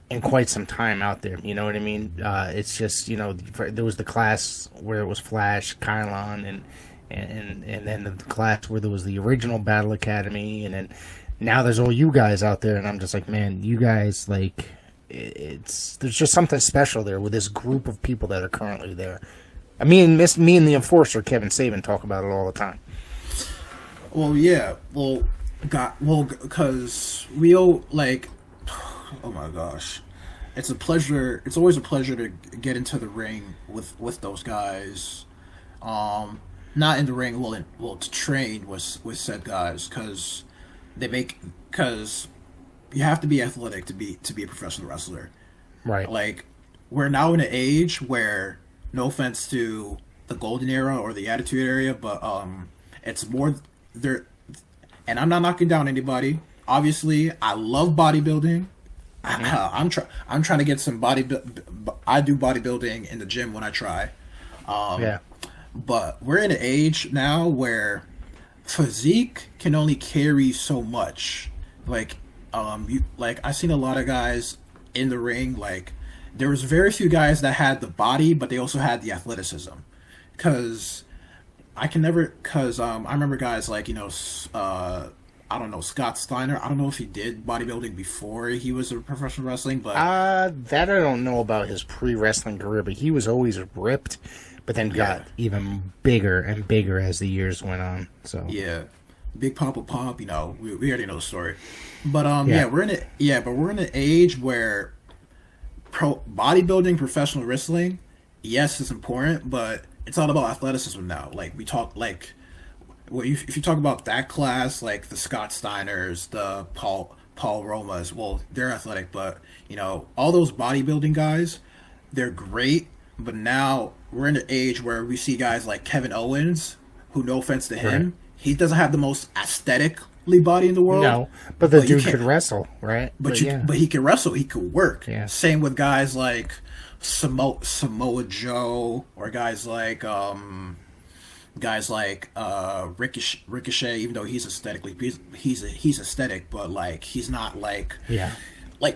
in quite some time out there. You know what I mean? It's just, there was the class where it was Flash, Kylon, and then the class where there was the original Battle Academy, and then now there's all you guys out there, and I'm just like, man, you guys, like, there's just something special there with this group of people that are currently there. Me and the enforcer Kevin Saban talk about it all the time. Well, yeah. Because we all, like, oh my gosh, it's a pleasure. It's always a pleasure to get into the ring with those guys. Not in the ring, to train with said guys, because you have to be athletic to be a professional wrestler. Right. Like, we're now in an age where, no offense to the golden era or the attitude era, but it's more there. And I'm not knocking down anybody. Obviously, I love bodybuilding. I'm trying to get some I do bodybuilding in the gym when I try. But we're in an age now where physique can only carry so much. Like, I've seen a lot of guys in the ring, like, there was very few guys that had the body, but they also had the athleticism. because I can never, because I remember guys like, I don't know, Scott Steiner. I don't know if he did bodybuilding before he was a professional wrestling, but that I don't know about his pre-wrestling career, but he was always ripped, but then got even bigger and bigger as the years went on. So yeah, Big Papa Pump. We already know the story, but we're in an age where bodybuilding, professional wrestling, yes, it's important, but it's all about athleticism now. Like we talk like. Well, if you talk about that class, like the Scott Steiners, the Paul Romas, well, they're athletic, but all those bodybuilding guys, they're great. But now we're in an age where we see guys like Kevin Owens, who, no offense to him, he doesn't have the most aesthetically body in the world. No, but the dude could wrestle, right? But he can wrestle. He could work. Yeah. Same with guys like Samoa Joe, or guys like Ricochet, even though he's aesthetically he's aesthetic, but like he's not like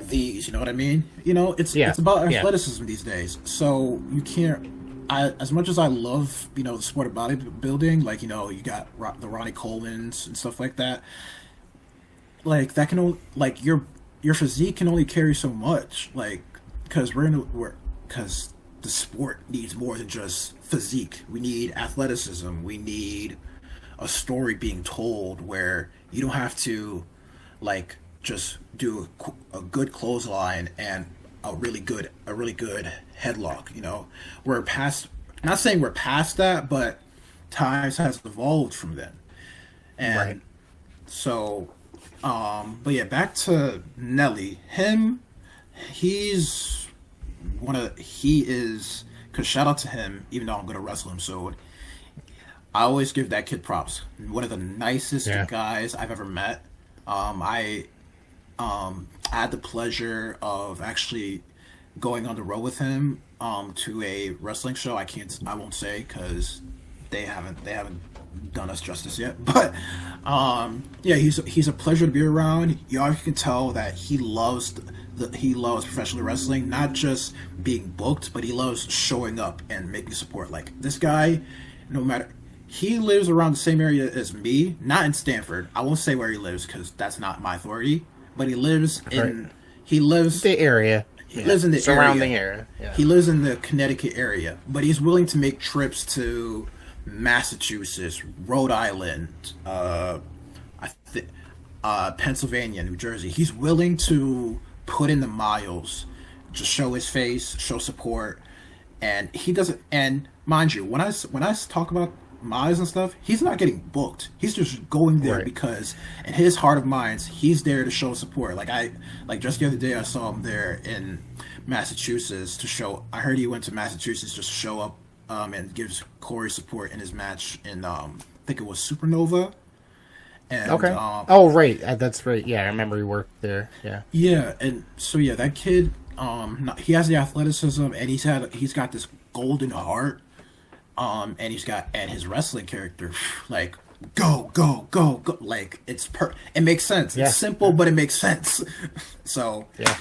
these, you know what I mean? It's about athleticism these days. So you can't. As much as I love the sport of bodybuilding, like you got the Ronnie Colemans and stuff like that. Like that can only, like your physique can only carry so much, like because because the sport needs more than just physique. We need athleticism. We need a story being told where you don't have to like just do a good clothesline and a really good headlock. We're past, not saying we're past that, but times has evolved from then. And so but yeah, back to Nelly. He is, because shout out to him, even though I'm going to wrestle him soon, I always give that kid props. One of the nicest guys I've ever met. I had the pleasure of actually going on the road with him to a wrestling show. I won't say because they haven't done us justice yet. But he's a pleasure to be around. You always can tell that he loves professional wrestling, not just being booked, but he loves showing up and making support. Like this guy, no matter, he lives around the same area as me, not in Stanford. I won't say where he lives because that's not my authority, but he lives the area. He lives in the surrounding area. Yeah. He lives in the Connecticut area, but he's willing to make trips to Massachusetts, Rhode Island, Pennsylvania, New Jersey. He's willing to put in the miles, just show his face, show support, and he doesn't. And mind you, when I talk about miles and stuff, he's not getting booked. He's just going there because, in his heart of minds, he's there to show support. Like just the other day, I saw him there in Massachusetts to show. I heard he went to Massachusetts just to show up and gives Corey support in his match in I think it was Supernova. And, that's right. Yeah, I remember he worked there. Yeah. Yeah, and so that kid, he has the athleticism, and he's got this golden heart, and his wrestling character, like go, like it makes sense. Yeah. It's simple, but it makes sense. So yeah.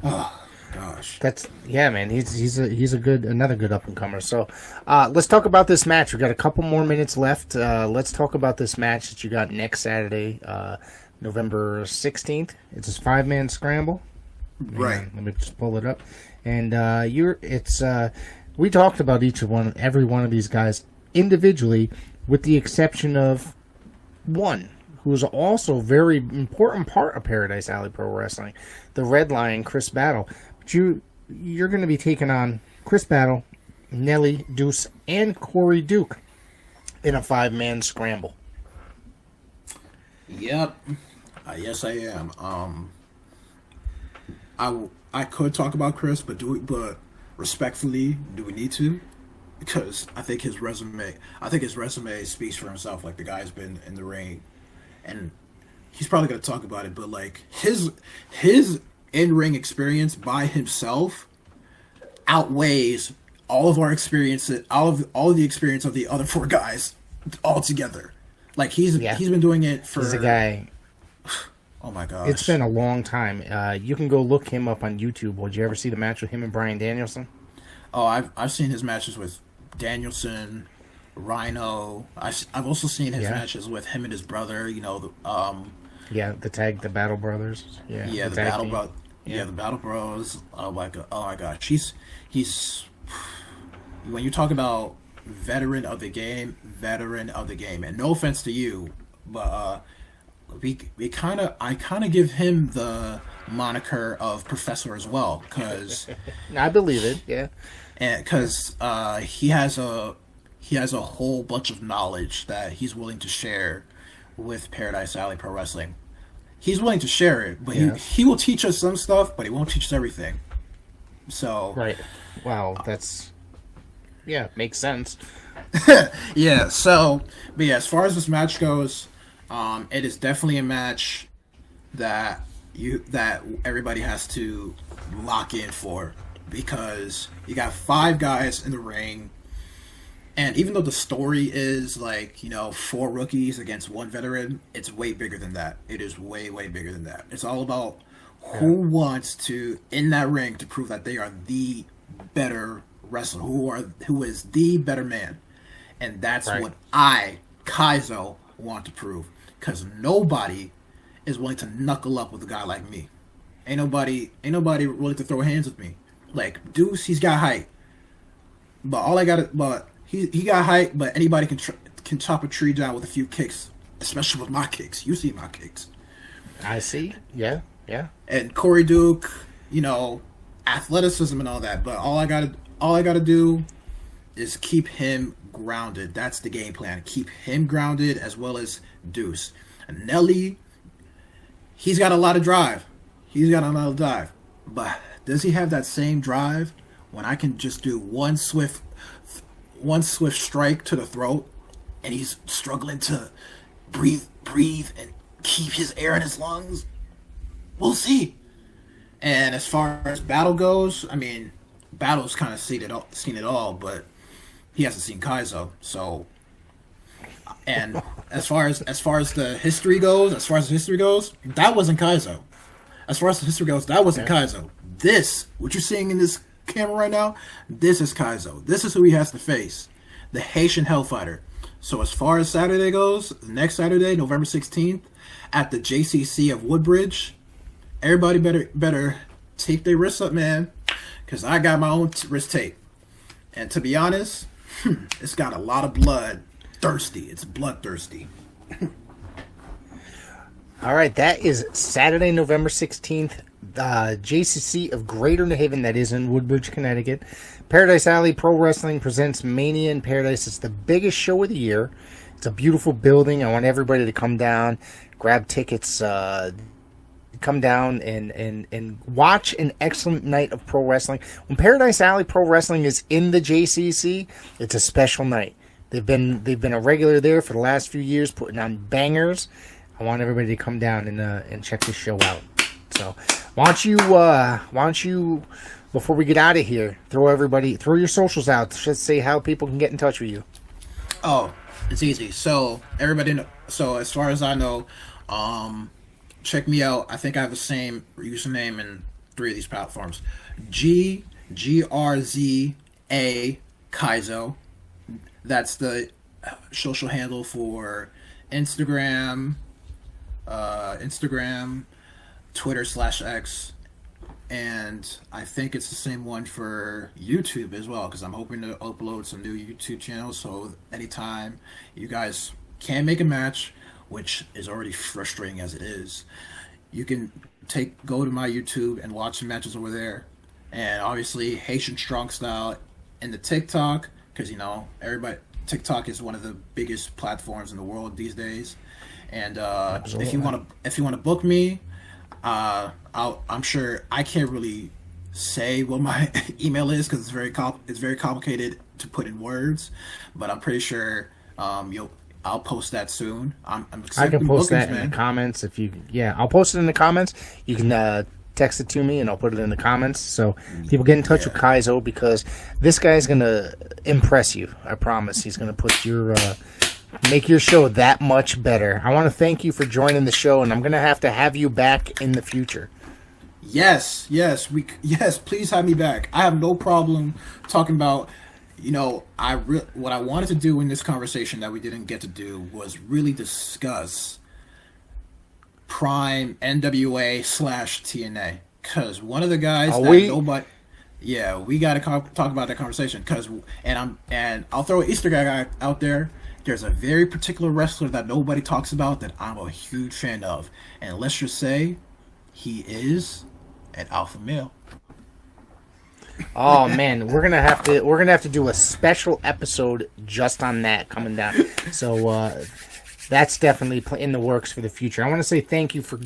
Oh gosh, man. He's another good up and comer. So let's talk about this match. We got a couple more minutes left. Let's talk about this match that you got next Saturday, November 16th. It's a 5-man scramble. Right. Let me just pull it up. And we talked about every one of these guys individually, with the exception of one who's also a very important part of Paradise Alley Pro Wrestling, the Red Lion, Chris Battle. But you're going to be taking on Chris Battle, Nelly Deuce, and Corey Duke in a 5-man scramble. Yep. Yes, I am. I could talk about Chris, but respectfully, do we need to? Because I think his resume speaks for himself. Like, the guy's been in the ring, and he's probably going to talk about it. But like his in-ring experience by himself outweighs all of our experiences, all of the experience of the other 4 guys all together. Like he's been doing it for. He's a guy. Oh my gosh. It's been a long time. You can go look him up on YouTube. Would you ever see the match with him and Bryan Danielson? Oh, I've seen his matches with Danielson, Rhino. I've also seen his matches with him and his brother. You know, the Battle Brothers. The Battle Bros. Yeah, the Battle Bros. Oh my gosh, he's when you talk about veteran of the game, and no offense to you, but I kind of give him the moniker of Professor as well, because I believe it, yeah, and because he has a whole bunch of knowledge that he's willing to share with Paradise Alley Pro Wrestling. He's willing to share it, but he will teach us some stuff, but he won't teach us everything. So right, wow, makes sense. Yeah. So, but yeah, as far as this match goes, it is definitely a match that everybody has to lock in for, because you got 5 guys in the ring. And even though the story is like, 4 rookies against 1 veteran, it's way bigger than that. It is way, way bigger than that. It's all about who wants to, in that ring, to prove that they are the better wrestler, who is the better man. And that's what I, Kaizo, want to prove. Because nobody is willing to knuckle up with a guy like me. Ain't nobody willing to throw hands with me. Like, Deuce, he's got height. But he got height, but anybody can chop a tree down with a few kicks, especially with my kicks. You see my kicks. I see. Yeah. And Corey Duke, athleticism and all that. But all I gotta do is keep him grounded. That's the game plan. Keep him grounded, as well as Deuce. And Nelly, he's got a lot of drive. But does he have that same drive when I can just do one swift strike to the throat, and he's struggling to breathe and keep his air in his lungs? We'll see. And as far as Battle goes, I mean, Battle's kind of seen it all, but he hasn't seen Kaizo. So, and as far as the history goes, that wasn't Kaizo. As far as the history goes, that wasn't Kaizo. This, what you're seeing in this camera right now, this is Kaizo. This is who he has to face, the Haitian Hellfighter. So as far as Saturday goes, next Saturday, November 16th, at the JCC of Woodbridge, everybody better tape their wrists up, man, because I got my own wrist tape. And to be honest, it's got a lot of blood thirsty. It's bloodthirsty. All right, that is Saturday, November 16th, JCC of Greater New Haven, that is in Woodbridge, Connecticut. Paradise Alley Pro Wrestling presents Mania in Paradise. It's the biggest show of the year. It's a beautiful building. I want everybody to come down, grab tickets, come down and watch an excellent night of pro wrestling. When Paradise Alley Pro Wrestling is in the JCC, it's a special night. They've been a regular there for the last few years, putting on bangers. I want everybody to come down and check this show out. So, why don't you, before we get out of here, throw your socials out. Just say how people can get in touch with you. Oh, it's easy. So as far as I know, check me out. I think I have the same username in 3 of these platforms. GRZA Kaizo. That's the social handle for Instagram, Twitter/X, and I think it's the same one for YouTube as well, because I'm hoping to upload some new YouTube channels, so anytime you guys can make a match, which is already frustrating as it is, you can go to my YouTube and watch some matches over there. And obviously Haitian Strong Style and the TikTok, because TikTok is one of the biggest platforms in the world these days. And if you want to book me, I'm sure I can't really say what my email is, because it's very complicated to put in words, but I'm pretty sure I'll post that soon. I'm excited. I can post that in the comments I'll post it in the comments. You can text it to me and I'll put it in the comments, so people get in touch with Kaizo, because this guy's gonna impress you. I promise. He's gonna put make your show that much better. I want to thank you for joining the show, and I'm gonna have you back in the future. Yes, please have me back. I have no problem talking about what I wanted to do in this conversation that we didn't get to do was really discuss Prime, NWA / TNA, because one of the guys we got to talk about that conversation, and I'll throw an Easter egg out there. There's a very particular wrestler that nobody talks about that I'm a huge fan of, and let's just say he is an alpha male. Oh man, we're gonna have to do a special episode just on that coming down. So that's definitely in the works for the future. I want to say thank you for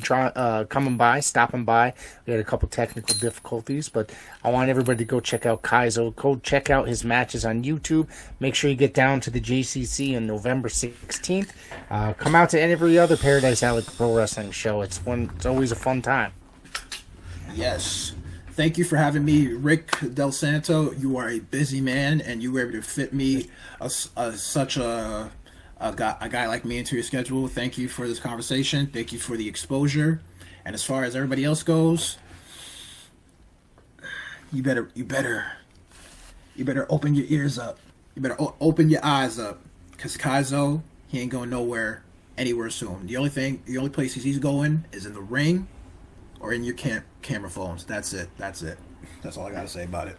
stopping by. We had a couple technical difficulties, but I want everybody to go check out Kaizo. Go check out his matches on YouTube. Make sure you get down to the JCC on November 16th. Come out to every other Paradise Alley Pro Wrestling show. It's always a fun time. Yes. Thank you for having me, Rick Del Santo. You are a busy man, and you were able to fit me such a guy like me into your schedule. Thank you for this conversation. Thank you for the exposure. And as far as everybody else goes, you better open your ears up. You better open your eyes up, because Kaizo, he ain't going nowhere anywhere soon. The only places he's going is in the ring or in your camera phones. That's it. That's all I gotta say about it.